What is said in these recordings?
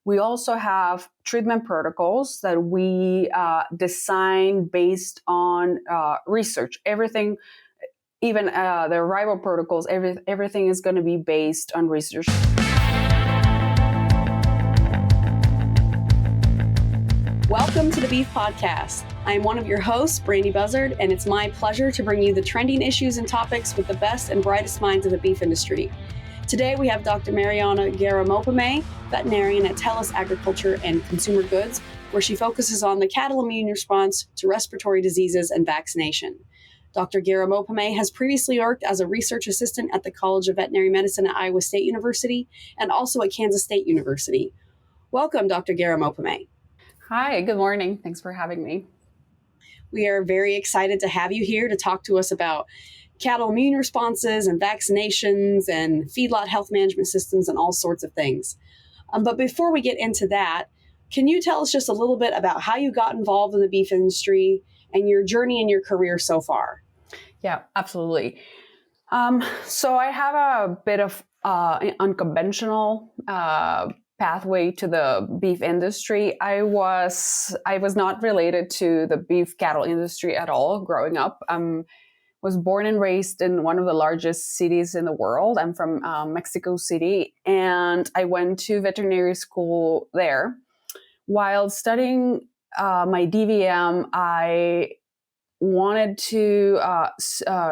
We also have treatment protocols that we design based on research. Everything, even the arrival protocols, everything is going to be based on research. Welcome to the Beef Podcast. I am one of your hosts, Brandy Buzzard, and it's my pleasure to bring you the trending issues and topics with the best and brightest minds of the beef industry. Today we have Dr. Mariana Guerra-Maupome, veterinarian at TELUS Agriculture and Consumer Goods, where she focuses on the cattle immune response to respiratory diseases and vaccination. Dr. Guerra-Maupome has previously worked as a research assistant at the College of Veterinary Medicine at Iowa State University and also at Kansas State University. Welcome, Dr. Guerra-Maupome. Hi, good morning. Thanks for having me. We are very excited to have you here to talk to us about cattle immune responses and vaccinations and feedlot health management systems and all sorts of things. But before we get into that, can you tell us just a little bit about how you got involved in the beef industry and your journey in your career so far? Yeah, absolutely. So I have a bit of unconventional pathway to the beef industry. I was not related to the beef cattle industry at all growing up. Was born and raised in one of the largest cities in the world. I'm from Mexico City, and I went to veterinary school there. While studying my DVM, I wanted to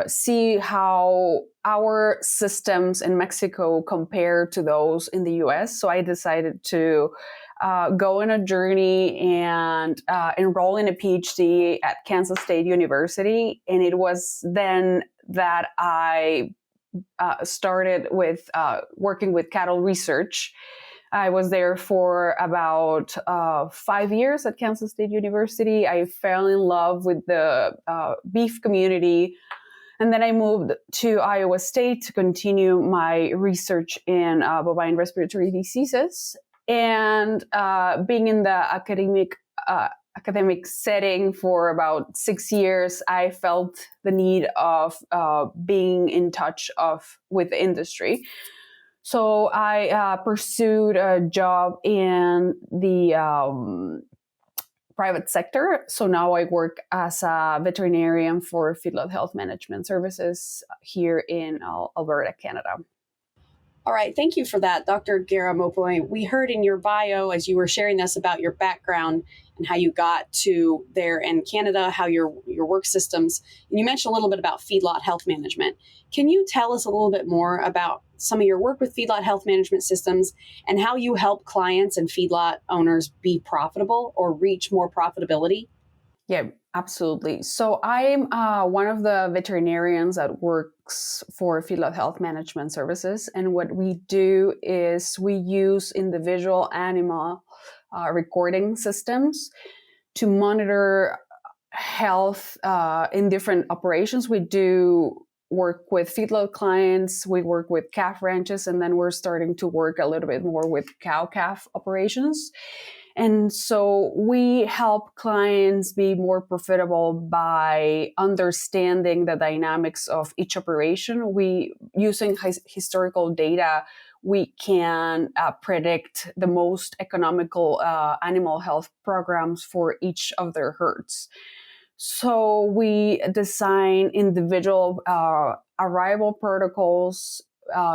see how our systems in Mexico compare to those in the US. So I decided to go on a journey and enroll in a PhD at Kansas State University. And it was then that I started with working with cattle research. I was there for about 5 years at Kansas State University. I fell in love with the beef community. And then I moved to Iowa State to continue my research in bovine respiratory diseases. And being in the academic setting for about 6 years, I felt the need of being in touch with the industry. So I pursued a job in the private sector. So now I work as a veterinarian for Feedlot Health Management Services here in Alberta, Canada. All right, thank you for that, Dr. Guerra-Maupome. We heard in your bio as you were sharing us about your background and how you got to there in Canada, how your work systems, and you mentioned a little bit about feedlot health management. Can you tell us a little bit more about some of your work with feedlot health management systems and how you help clients and feedlot owners be profitable or reach more profitability? Yeah, absolutely. So I'm one of the veterinarians that works for Feedlot Health Management Services. And what we do is we use individual animal recording systems to monitor health in different operations. We do work with feedlot clients, we work with calf ranches, and then we're starting to work a little bit more with cow-calf operations. And so we help clients be more profitable by understanding the dynamics of each operation. Using historical data, we can predict the most economical animal health programs for each of their herds. So we design individual arrival protocols,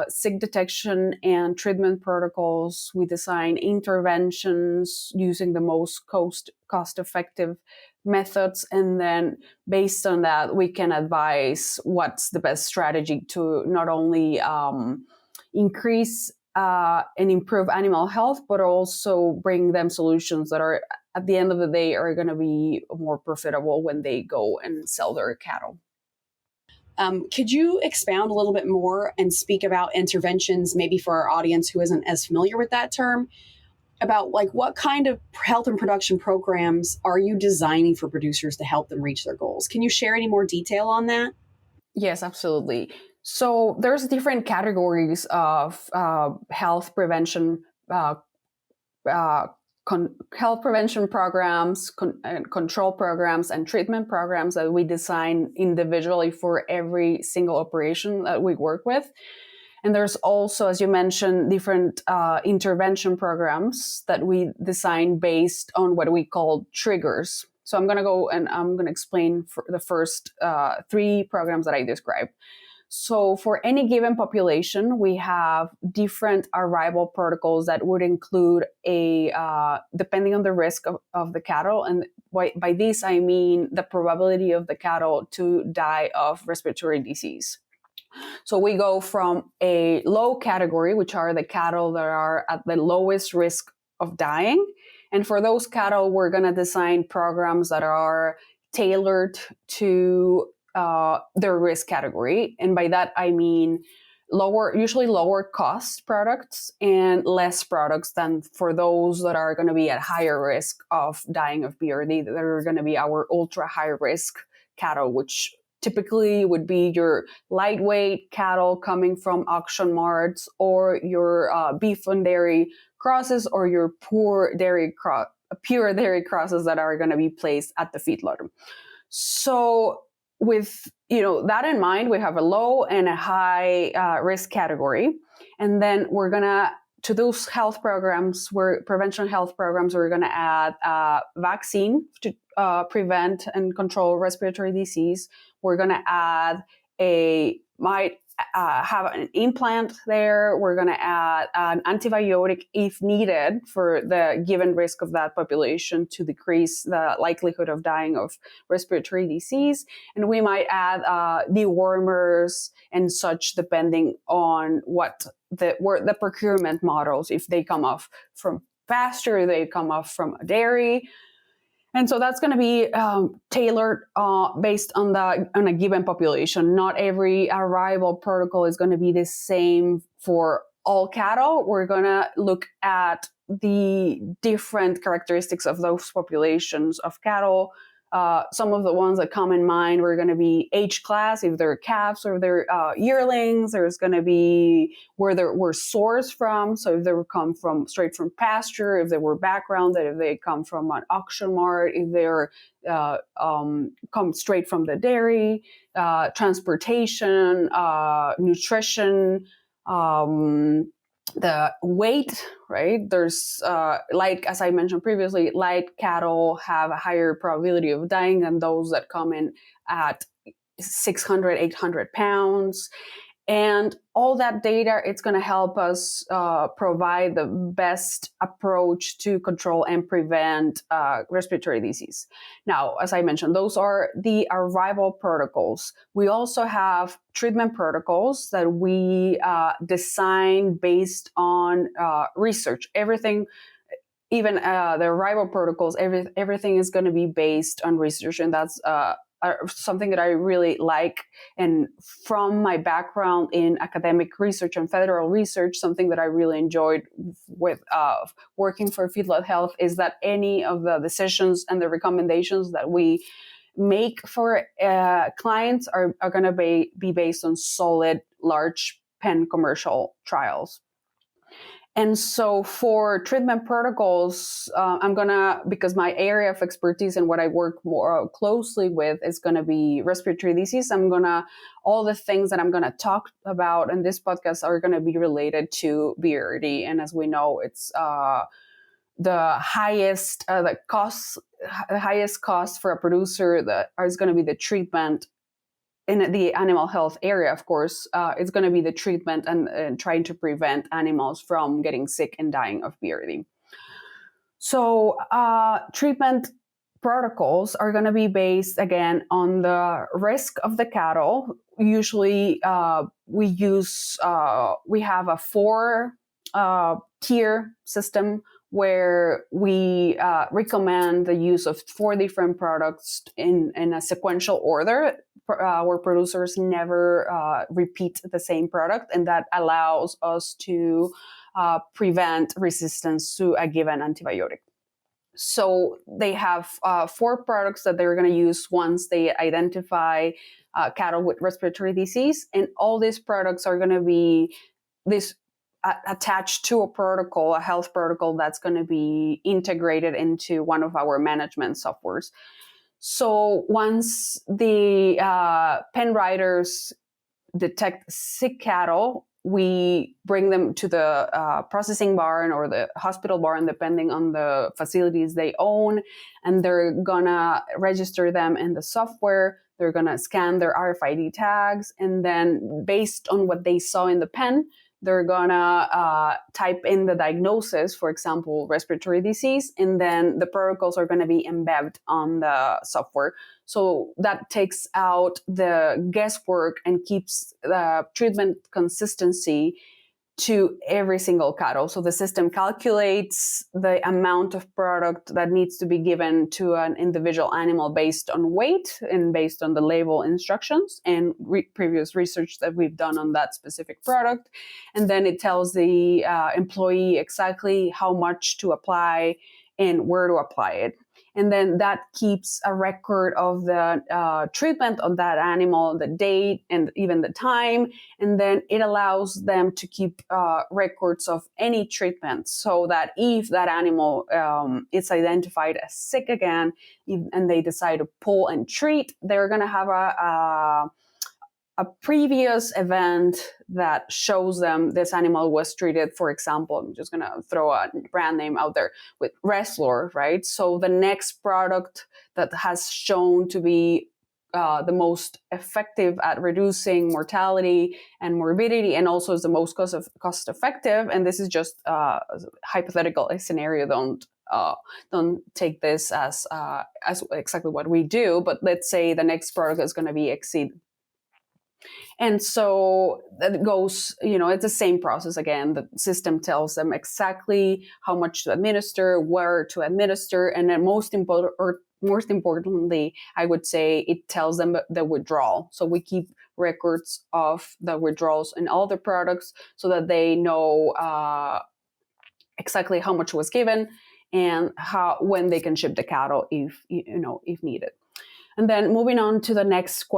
sick detection and treatment protocols. We design interventions using the most cost-effective methods. And then based on that, we can advise what's the best strategy to not only increase and improve animal health, but also bring them solutions that are, at the end of the day, are going to be more profitable when they go and sell their cattle. Could you expound a little bit more and speak about interventions, maybe for our audience who isn't as familiar with that term, about like what kind of health and production programs are you designing for producers to help them reach their goals? Can you share any more detail on that? Yes, absolutely. So there's different categories of health prevention health prevention programs, control programs, and treatment programs that we design individually for every single operation that we work with. And there's also, as you mentioned, different intervention programs that we design based on what we call triggers. So I'm going to go and I'm going to explain for the first 3 programs that I described. So for any given population, we have different arrival protocols that would include depending on the risk of the cattle. And by this, I mean the probability of the cattle to die of respiratory disease. So we go from a low category, which are the cattle that are at the lowest risk of dying. And for those cattle, we're going to design programs that are tailored to their risk category. And by that, I mean usually lower cost products and less products than for those that are going to be at higher risk of dying of BRD. That are going to be our ultra high risk cattle, which typically would be your lightweight cattle coming from auction marts, or your beef and dairy crosses, or your pure dairy crosses that are going to be placed at the feedlot. So with that in mind, we have a low and a high risk category, and then we're gonna to those health programs, prevention health programs, we're gonna add vaccine to prevent and control respiratory disease. We're gonna add have an implant there. We're going to add an antibiotic if needed for the given risk of that population to decrease the likelihood of dying of respiratory disease. And we might add dewormers and such, depending on what the procurement models, if they come off from pasture, they come off from a dairy. And so that's going to be tailored based on a given population. Not every arrival protocol is going to be the same for all cattle. We're going to look at the different characteristics of those populations of cattle. Some of the ones that come in mind were going to be age class, if they're calves or they're yearlings. There's going to be where they were sourced from. So if they were come from straight from pasture, if they were backgrounded, if they come from an auction mart, if they're come straight from the dairy, transportation, nutrition, the weight, right? There's as I mentioned previously, light cattle have a higher probability of dying than those that come in at 600, 800 pounds. And all that data, it's going to help us provide the best approach to control and prevent respiratory disease. Now, as I mentioned, those are the arrival protocols. We also have treatment protocols that we design based on research. Everything, even the arrival protocols, everything is going to be based on research, and that's something that I really like. And from my background in academic research and federal research, something that I really enjoyed with working for Feedlot Health is that any of the decisions and the recommendations that we make for clients are going to be based on solid, large pen commercial trials. And so for treatment protocols, because my area of expertise and what I work more closely with is going to be respiratory disease, all the things that I'm going to talk about in this podcast are going to be related to BRD. And as we know, it's the highest cost for a producer that is going to be the treatment. In the animal health area, of course, it's going to be the treatment and trying to prevent animals from getting sick and dying of BRD. So treatment protocols are going to be based, again, on the risk of the cattle. Usually we have a 4-tier system where we recommend the use of 4 different products in a sequential order, where producers never repeat the same product, and that allows us to prevent resistance to a given antibiotic. So they have 4 products that they're going to use once they identify cattle with respiratory disease, and all these products are going to be attached to a health protocol that's going to be integrated into one of our management softwares. So once the pen writers detect sick cattle, we bring them to the processing barn or the hospital barn, depending on the facilities they own, and they're gonna register them in the software. They're gonna scan their RFID tags, and then based on what they saw in the pen, they're gonna type in the diagnosis, for example, respiratory disease, and then the protocols are gonna be embedded on the software. So that takes out the guesswork and keeps the treatment consistency to every single cattle. So the system calculates the amount of product that needs to be given to an individual animal based on weight and based on the label instructions and previous research that we've done on that specific product. And then it tells the employee exactly how much to apply and where to apply it. And then that keeps a record of the treatment of that animal, the date, and even the time. And then it allows them to keep records of any treatment, so that if that animal is identified as sick again, and they decide to pull and treat, they're going to have a previous event that shows them this animal was treated. For example, I'm just going to throw a brand name out there with Wrestler, right? So the next product that has shown to be the most effective at reducing mortality and morbidity, and also is the most cost effective. And this is just a hypothetical scenario. Don't take this as exactly what we do, but let's say the next product is going to be Exceed. And so that goes, it's the same process again. The system tells them exactly how much to administer, where to administer, and then most importantly, I would say it tells them the withdrawal. So we keep records of the withdrawals in all the products so that they know exactly how much was given and when they can ship the cattle if needed. And then moving on to the next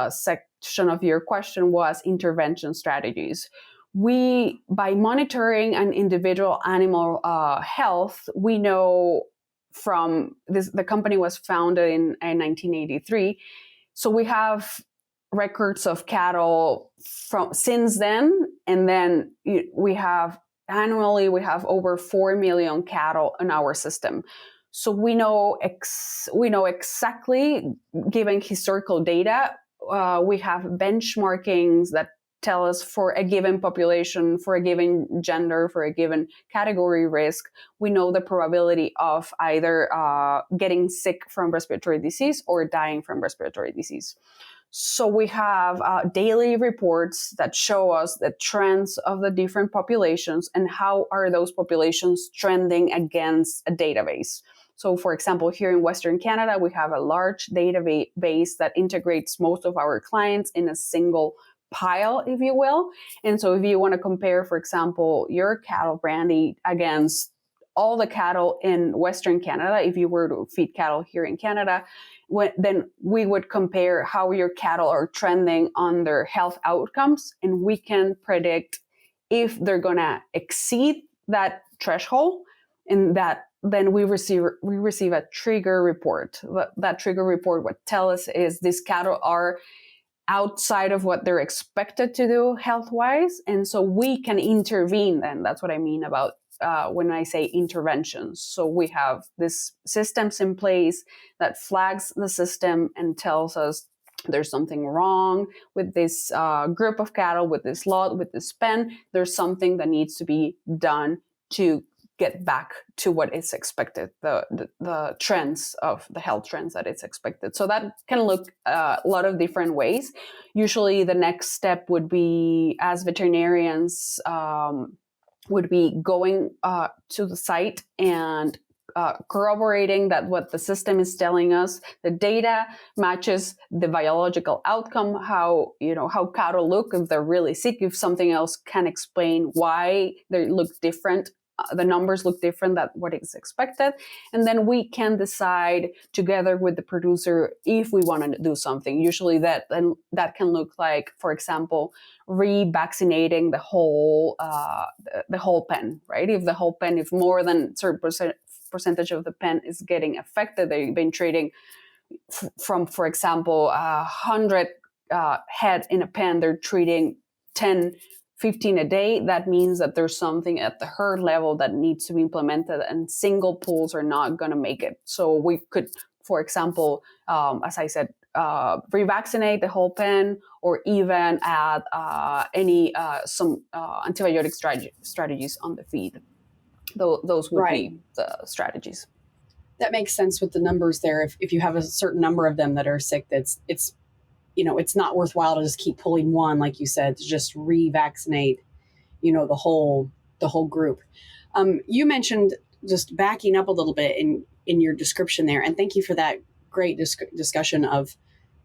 section of your question was intervention strategies. By monitoring an individual animal health, we know from this, the company was founded in 1983. So we have records of cattle from since then, and then annually we have over 4 million cattle in our system. So we know exactly, given historical data, we have benchmarkings that tell us for a given population, for a given gender, for a given category risk, we know the probability of either getting sick from respiratory disease or dying from respiratory disease. So we have daily reports that show us the trends of the different populations and how are those populations trending against a database. So for example, here in Western Canada, we have a large database that integrates most of our clients in a single pile, if you will. And so if you want to compare, for example, your cattle, Brandy, against all the cattle in Western Canada, if you were to feed cattle here in Canada, then we would compare how your cattle are trending on their health outcomes, and we can predict if they're going to exceed that threshold, and that then we receive a trigger report. That trigger report, what tells us is these cattle are outside of what they're expected to do health-wise, and so we can intervene then. That's what I mean about when I say interventions. So we have these systems in place that flags the system and tells us there's something wrong with this group of cattle, with this lot, with this pen. There's something that needs to be done to get back to what is expected, the trends of the health trends that it's expected. So that can look a lot of different ways. Usually the next step would be, as veterinarians, would be going to the site and corroborating that what the system is telling us, the data matches the biological outcome, how cattle look, if they're really sick, if something else can explain why they look different. The numbers look different than what is expected. And then we can decide together with the producer if we want to do something. Usually that can look like, for example, revaccinating the whole pen, right? If more than a certain percentage of the pen is getting affected, they've been treating from, for example, 100 head in a pen, they're treating 10 15 a day, that means that there's something at the herd level that needs to be implemented, and single pools are not going to make it. So we could, for example, as I said, revaccinate the whole pen, or even add some antibiotic strategies on the feed. Those would be the strategies. That makes sense with the numbers there. If you have a certain number of them that are sick, it's not worthwhile to just keep pulling one, like you said, to just revaccinate, the whole group. You mentioned, just backing up a little bit in your description there, and thank you for that great discussion of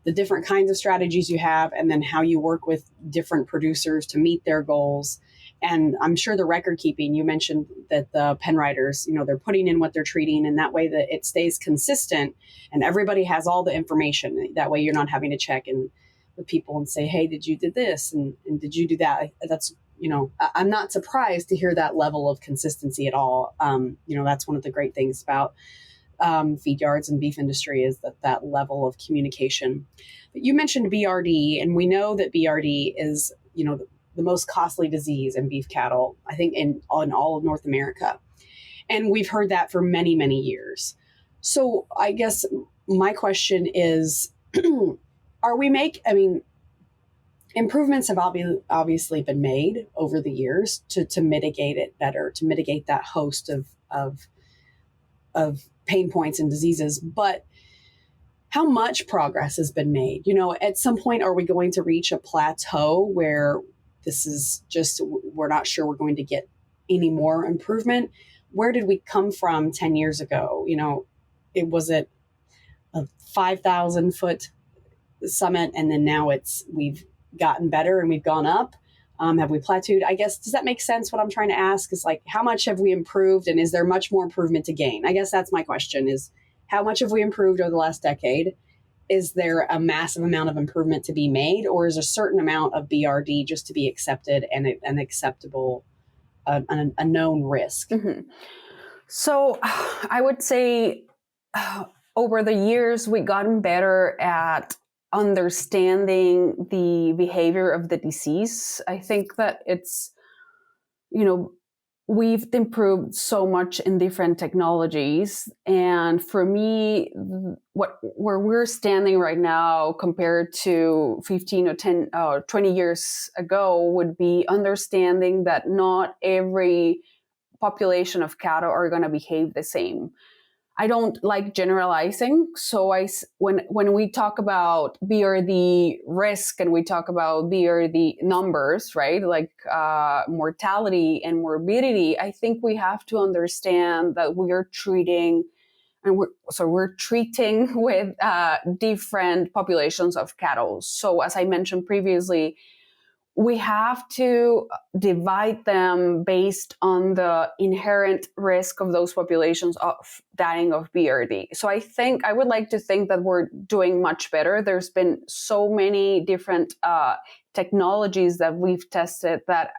the different kinds of strategies you have, and then how you work with different producers to meet their goals. And I'm sure the record keeping, you mentioned that the pen writers, they're putting in what they're treating, and that way that it stays consistent and everybody has all the information. That way you're not having to check in with people and say, hey, did you do this? And did you do that? That's, I'm not surprised to hear that level of consistency at all. That's one of the great things about feed yards and beef industry, is that level of communication. But you mentioned BRD, and we know that BRD is, the most costly disease in beef cattle, I think, in all of North America. And we've heard that for many, many years. So I guess my question is, improvements have obviously been made over the years to mitigate it better, to mitigate that host of pain points and diseases. But how much progress has been made? At some point, are we going to reach a plateau where this is just, we're not sure we're going to get any more improvement? Where did we come from 10 years ago? Was it a 5,000 foot summit, and then now we've gotten better and we've gone up? Have we plateaued? I guess, does that make sense? What I'm trying to ask is, like, how much have we improved, and is there much more improvement to gain? I guess that's my question, is how much have we improved over the last decade? Is there a massive amount of improvement to be made, or is a certain amount of BRD just to be accepted and an acceptable, a known risk? Mm-hmm. So I would say over the years, we've gotten better at understanding the behavior of the disease. I think that it's, we've improved so much in different technologies. And for me, where we're standing right now compared to 15 or 10 or 20 years ago would be understanding that not every population of cattle are going to behave the same. I don't like generalizing. So when we talk about BRD risk and we talk about BRD numbers, right, like mortality and morbidity, I think we have to understand that we are treating, and we're treating with different populations of cattle. So as I mentioned previously, we have to divide them based on the inherent risk of those populations of dying of BRD. So I would like to think that we're doing much better. There's been so many different technologies that we've tested that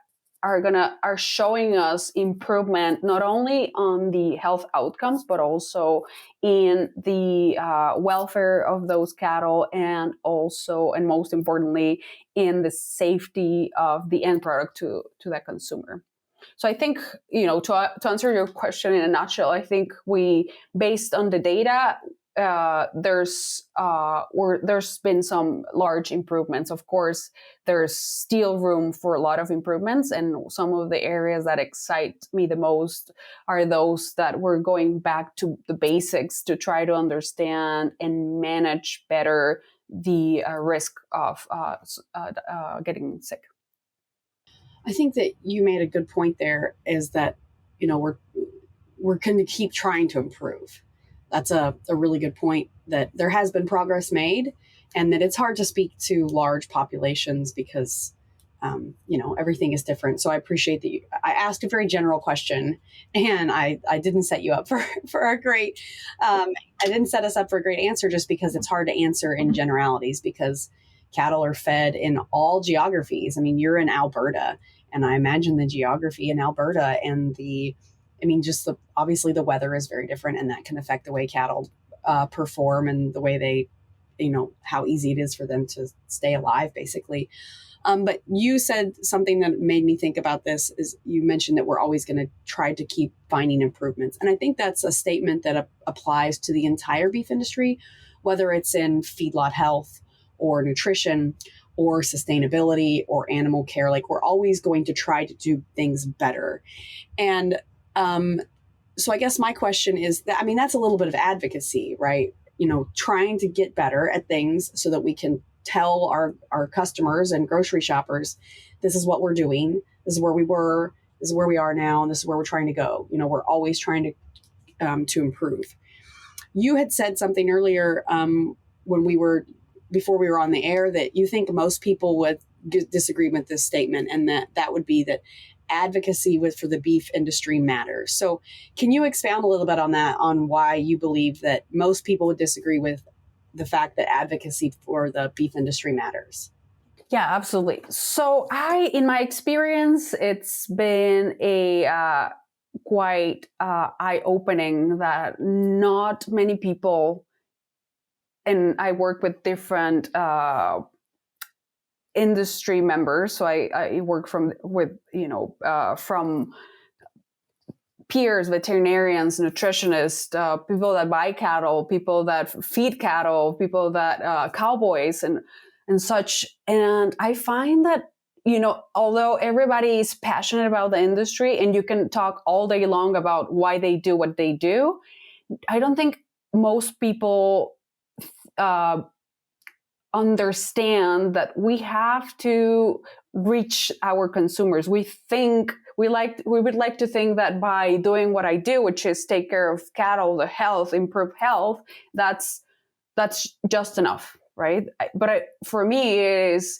are showing us improvement, not only on the health outcomes, but also in the welfare of those cattle, and also, and most importantly, in the safety of the end product to that consumer. So I think, to answer your question in a nutshell, I think based on the data, there's been some large improvements. Of course, there's still room for a lot of improvements, and some of the areas that excite me the most are those that we're going back to the basics to try to understand and manage better the risk of getting sick. I think that you made a good point there, is that, we're going to keep trying to improve. That's a really good point, that there has been progress made, and that it's hard to speak to large populations because, everything is different. So I appreciate that I asked a very general question, and I didn't set you up for a great, I didn't set us up for a great answer, just because it's hard to answer in generalities, because cattle are fed in all geographies. I mean, you're in Alberta, and I imagine the geography in Alberta and obviously the weather is very different, and that can affect the way cattle perform and the way they, how easy it is for them to stay alive, basically. But you said something that made me think about this is you mentioned that we're always going to try to keep finding improvements. And I think that's a statement that applies to the entire beef industry, whether it's in feedlot health or nutrition or sustainability or animal care. Like, we're always going to try to do things better. And so I guess my question is that, I mean, that's a little bit of advocacy, right? Trying to get better at things so that we can tell our customers and grocery shoppers, this is what we're doing, this is where we were, this is where we are now, and this is where we're trying to go. We're always trying to improve. You had said something earlier before we were on the air, that you think most people would disagree with this statement, and that would be that advocacy for the beef industry matters. So can you expound a little bit on that, on why you believe that most people would disagree with the fact that advocacy for the beef industry matters? Yeah, absolutely. So in my experience, it's been a quite eye-opening that not many people, and I work with different industry members. So I work from peers, veterinarians, nutritionists, people that buy cattle, people that feed cattle, people that cowboys and such. And I find that, although everybody is passionate about the industry and you can talk all day long about why they do what they do, I don't think most people understand that we have to reach our consumers. We would like to think that by doing what I do, which is take care of cattle, the health, improve health, that's just enough, right? But for me, it's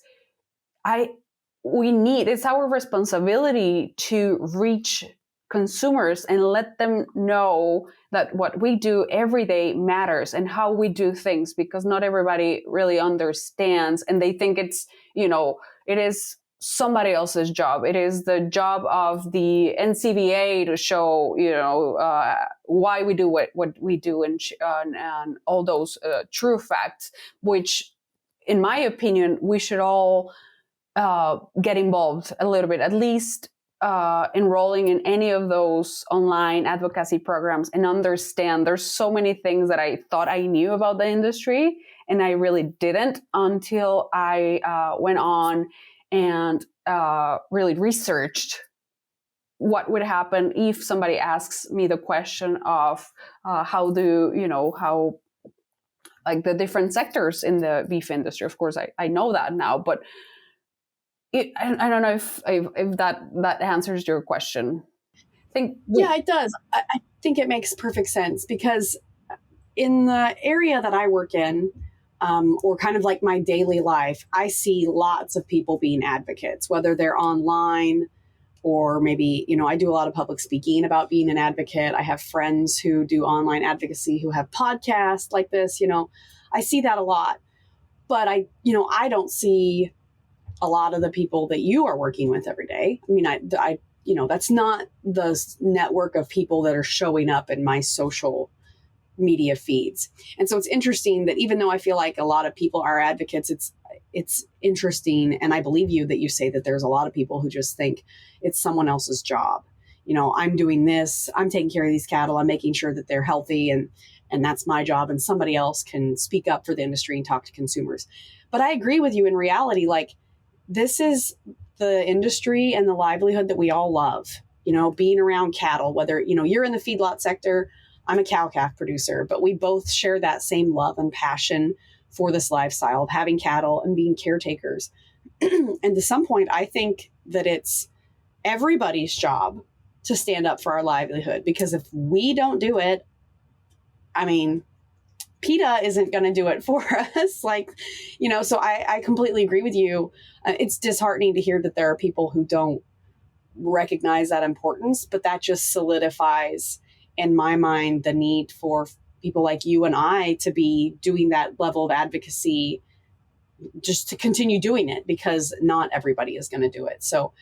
our responsibility to reach consumers and let them know that what we do every day matters and how we do things, because not everybody really understands, and they think it's, it is somebody else's job. It is the job of the NCBA to show, why we do what we do and all those true facts, which, in my opinion, we should all get involved a little bit, at least enrolling in any of those online advocacy programs, and understand there's so many things that I thought I knew about the industry and I really didn't until I went on and really researched what would happen if somebody asks me the question of how like the different sectors in the beef industry. Of course, I know that now, but I don't know if that answers your question. Yeah, it does. I think it makes perfect sense, because in the area that I work in, or kind of like my daily life, I see lots of people being advocates, whether they're online or maybe, I do a lot of public speaking about being an advocate. I have friends who do online advocacy who have podcasts like this. I see that a lot, but I don't see a lot of the people that you are working with every day. I mean, I that's not the network of people that are showing up in my social media feeds. And so it's interesting that even though I feel like a lot of people are advocates, it's interesting. And I believe you that you say that there's a lot of people who just think it's someone else's job. I'm doing this, I'm taking care of these cattle, I'm making sure that they're healthy, and that's my job. And somebody else can speak up for the industry and talk to consumers. But I agree with you in reality, like, this is the industry and the livelihood that we all love, being around cattle, whether, you're in the feedlot sector, I'm a cow-calf producer, but we both share that same love and passion for this lifestyle of having cattle and being caretakers. And to some point, I think that it's everybody's job to stand up for our livelihood, because if we don't do it, I mean, PETA isn't going to do it for us. So I completely agree with you. It's disheartening to hear that there are people who don't recognize that importance, but that just solidifies in my mind the need for people like you and I to be doing that level of advocacy, just to continue doing it, because not everybody is going to do it. So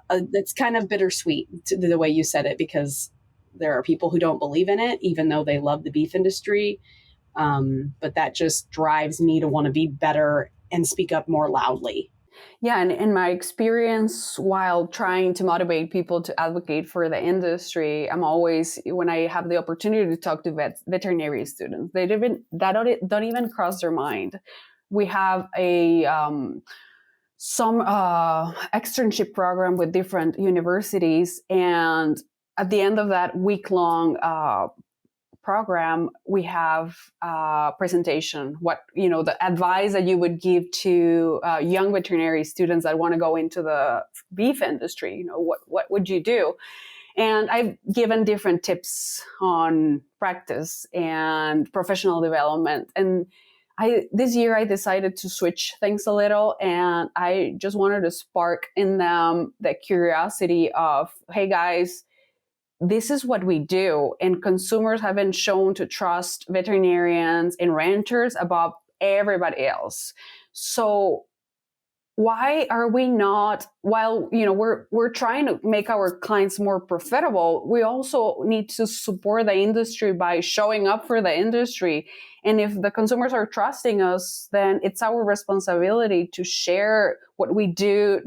it's kind of bittersweet the way you said it, because there are people who don't believe in it, even though they love the beef industry. But that just drives me to want to be better and speak up more loudly. Yeah, and in my experience while trying to motivate people to advocate for the industry, I'm always, when I have the opportunity to talk to veterinary students, don't even cross their mind. We have a some externship program with different universities, and at the end of that week-long program, we have a presentation. What, the advice that you would give to young veterinary students that want to go into the beef industry. What would you do? And I've given different tips on practice and professional development. And this year I decided to switch things a little, and I just wanted to spark in them the curiosity of, hey guys, this is what we do. And consumers have been shown to trust veterinarians and ranchers above everybody else. So why are we not, while we're trying to make our clients more profitable, we also need to support the industry by showing up for the industry. And if the consumers are trusting us, then it's our responsibility to share what we do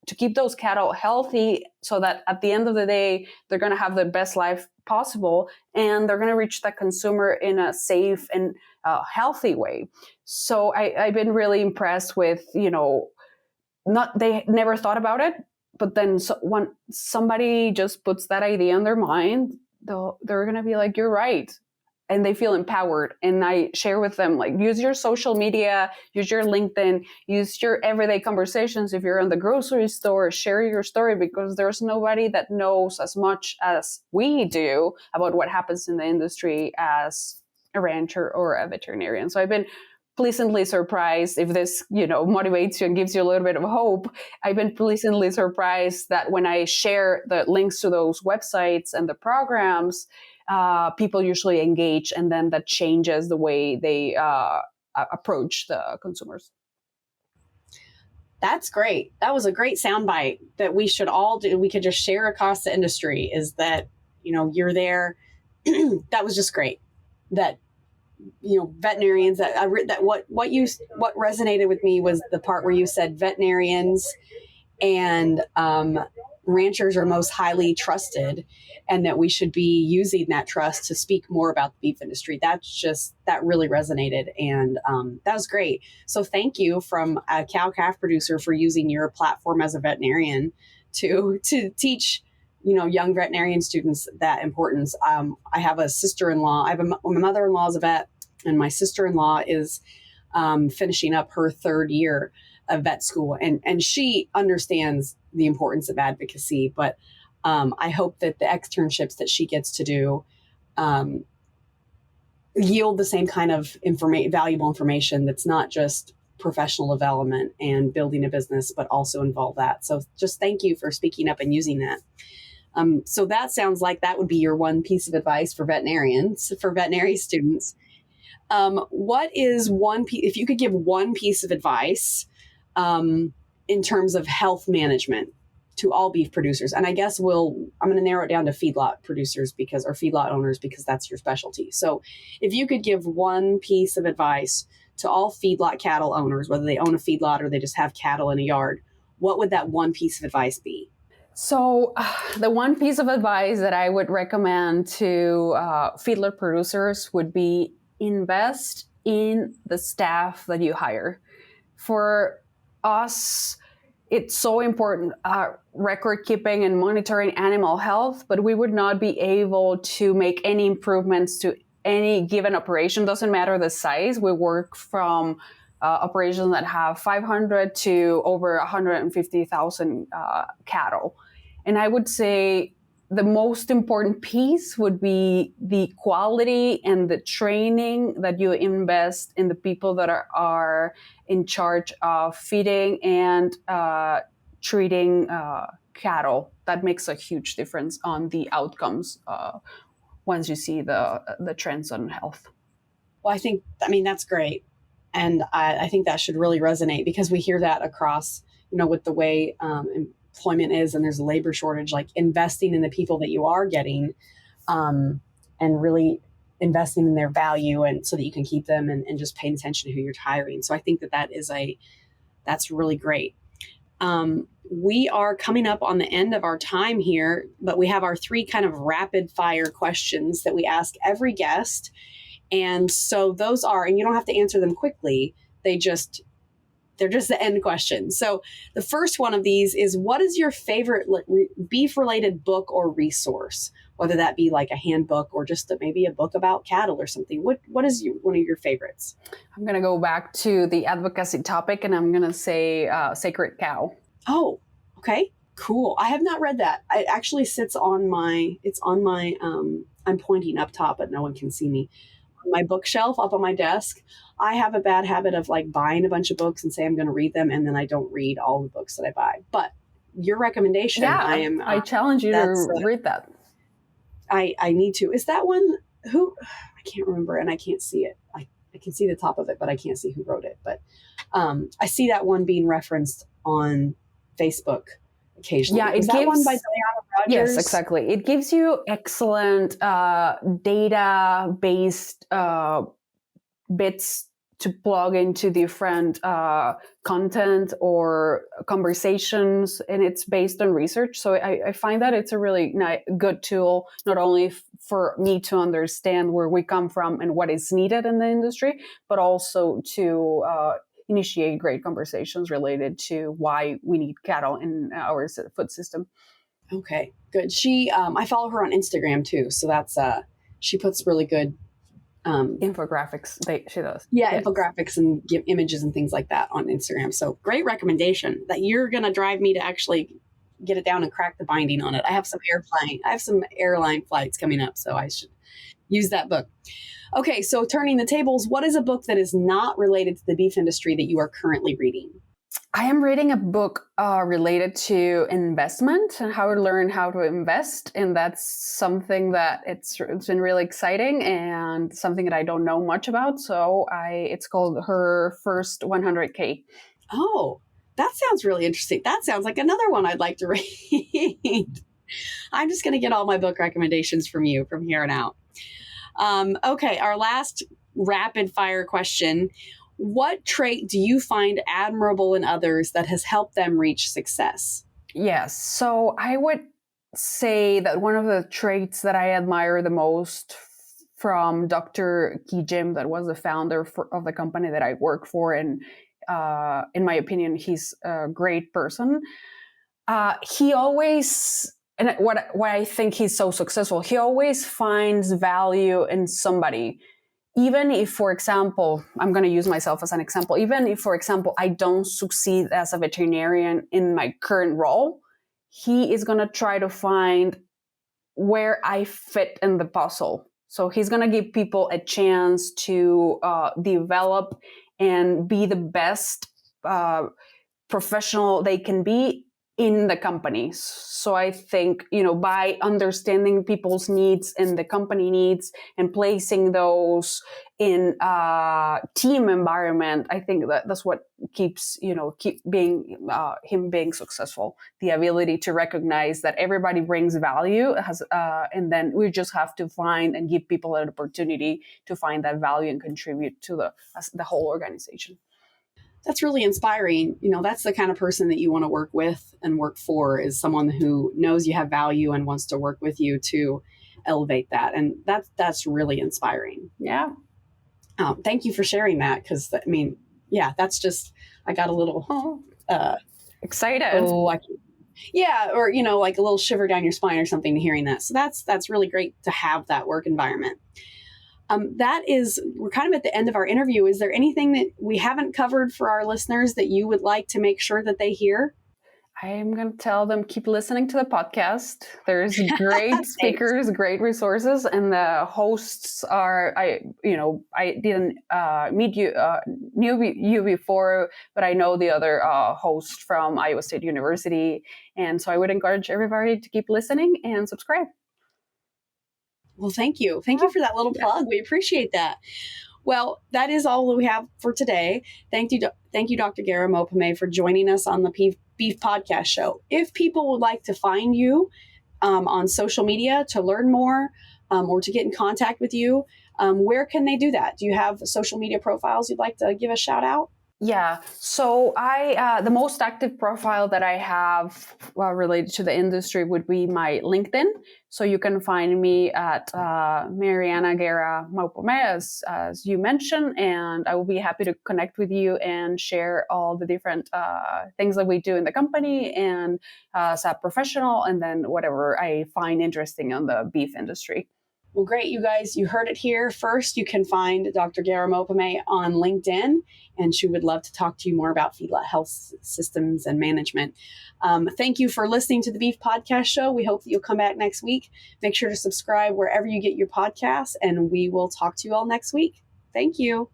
to keep those cattle healthy, so that at the end of the day, they're going to have the best life possible, and they're going to reach the consumer in a safe and healthy way. So I've been really impressed with, they never thought about it, but then when somebody just puts that idea in their mind, they're going to be like, you're right. And they feel empowered. And I share with them, like, use your social media, use your LinkedIn, use your everyday conversations. If you're in the grocery store, share your story, because there's nobody that knows as much as we do about what happens in the industry as a rancher or a veterinarian. So I've been pleasantly surprised, if this, motivates you and gives you a little bit of hope. I've been pleasantly surprised that when I share the links to those websites and the programs, people usually engage, and then that changes the way they approach the consumers. That's great. That was a great soundbite that we should all do. We could just share across the industry, is that, you're there. That was just great. That, veterinarians, what resonated with me was the part where you said veterinarians and ranchers are most highly trusted, and that we should be using that trust to speak more about the beef industry. That really resonated, and that was great. So thank you, from a cow-calf producer, for using your platform as a veterinarian to teach young veterinarian students that importance. I have a sister-in-law. My mother-in-law is a vet, and my sister-in-law is finishing up her third year of vet school, and she understands the importance of advocacy. But I hope that the externships that she gets to do yield the same kind of valuable information that's not just professional development and building a business, but also involve that. So just thank you for speaking up and using that. So that sounds like that would be your one piece of advice for veterinarians, for veterinary students. What is if you could give one piece of advice in terms of health management to all beef producers? And I guess I'm going to narrow it down to feedlot producers or feedlot owners, because that's your specialty. So if you could give one piece of advice to all feedlot cattle owners, whether they own a feedlot or they just have cattle in a yard, what would that one piece of advice be? So the one piece of advice that I would recommend to feedlot producers would be invest in the staff that you hire. For us, it's so important, record keeping and monitoring animal health, but we would not be able to make any improvements to any given operation. Doesn't matter the size. We work from operations that have 500 to over 150,000 cattle. And I would say the most important piece would be the quality and the training that you invest in the people that are in charge of feeding and treating cattle. That makes a huge difference on the outcomes once you see the trends on health. Well, that's great. And I think that should really resonate, because we hear that across, with the way employment is, and there's a labor shortage, like investing in the people that you are getting, and really investing in their value, and so that you can keep them, and just paying attention to who you're hiring. So I think that is a That's really great. We are coming up on the end of our time here, but we have our 3 kind of rapid fire questions that we ask every guest. And so those are, and you don't have to answer them quickly. They're just the end questions. So the first one of these is, what is your favorite beef related book or resource? Whether that be like a handbook or just maybe a book about cattle or something. What is one of your favorites? I'm going to go back to the advocacy topic, and I'm going to say Sacred Cow. Oh, okay, cool. I have not read that. It actually sits on my, I'm pointing up top, but no one can see me, on my bookshelf up on my desk. I have a bad habit of like buying a bunch of books and say I'm going to read them, and then I don't read all the books that I buy. But your recommendation, I challenge you to read that. I need to. Is that one I can't remember, and I can't see it. I can see the top of it, but I can't see who wrote it. But I see that one being referenced on Facebook occasionally. Yeah, Is that one by Diana Rogers? Yes, exactly. It gives you excellent data-based bits to plug into different content or conversations, and it's based on research. So I find that it's a really good tool, not only for me to understand where we come from and what is needed in the industry, but also to initiate great conversations related to why we need cattle in our food system. Okay, good. She, I follow her on Instagram too. So that's, she puts really good infographics. She does. Yeah, yes. Infographics and give images and things like that on Instagram. So great recommendation that you're going to drive me to actually get it down and crack the binding on it. I have some airline flights coming up, so I should use that book. Okay, so turning the tables, what is a book that is not related to the beef industry that you are currently reading? I am reading a book related to investment and how to learn how to invest. And that's something that it's been really exciting and something that I don't know much about. So it's called Her First 100K. Oh, that sounds really interesting. That sounds like another one I'd like to read. I'm just going to get all my book recommendations from you from here on out. Okay, our last rapid fire question. What trait do you find admirable in others that has helped them reach success? Yes. So I would say that one of the traits that I admire the most from Dr. Jim, that was the founder of the company that I work for, and in my opinion, he's a great person. He always, and why I think he's so successful, he always finds value in somebody. Even if, for example, I'm going to use myself as an example, even if, for example, I don't succeed as a veterinarian in my current role, he is going to try to find where I fit in the puzzle. So he's going to give people a chance to develop and be the best professional they can be in the company. So I think, by understanding people's needs and the company needs and placing those in a team environment, I think that's what keeps, keep being him being successful. The ability to recognize that everybody brings value and then we just have to find and give people an opportunity to find that value and contribute to the whole organization. That's really inspiring. That's the kind of person that you want to work with and work for, is someone who knows you have value and wants to work with you to elevate that. And that's really inspiring. Yeah. Thank you for sharing that. Because that's just, I got a little excited. Yeah. Or, like a little shiver down your spine or something hearing that. So that's really great to have that work environment. We're kind of at the end of our interview. Is there anything that we haven't covered for our listeners that you would like to make sure that they hear? I'm going to tell them, keep listening to the podcast. There's great speakers, great resources, and the hosts are, I didn't knew you before, but I know the other host from Iowa State University. And so I would encourage everybody to keep listening and subscribe. Well, thank you. Thank you for that little plug. We appreciate that. Well, that is all that we have for today. Thank you, Dr. Guerra-Maupome, for joining us on the Beef Podcast Show. If people would like to find you on social media to learn more or to get in contact with you, where can they do that? Do you have social media profiles you'd like to give a shout out? Yeah. So the most active profile that I have related to the industry would be my LinkedIn. So you can find me at Mariana Guerra-Maupome, as you mentioned, and I will be happy to connect with you and share all the different things that we do in the company and as a professional, and then whatever I find interesting on the beef industry. Well, great, you guys. You heard it here first. You can find Dr. Guerra-Maupome on LinkedIn, and she would love to talk to you more about feedlot health systems and management. Thank you for listening to the Beef Podcast Show. We hope that you'll come back next week. Make sure to subscribe wherever you get your podcasts, and we will talk to you all next week. Thank you.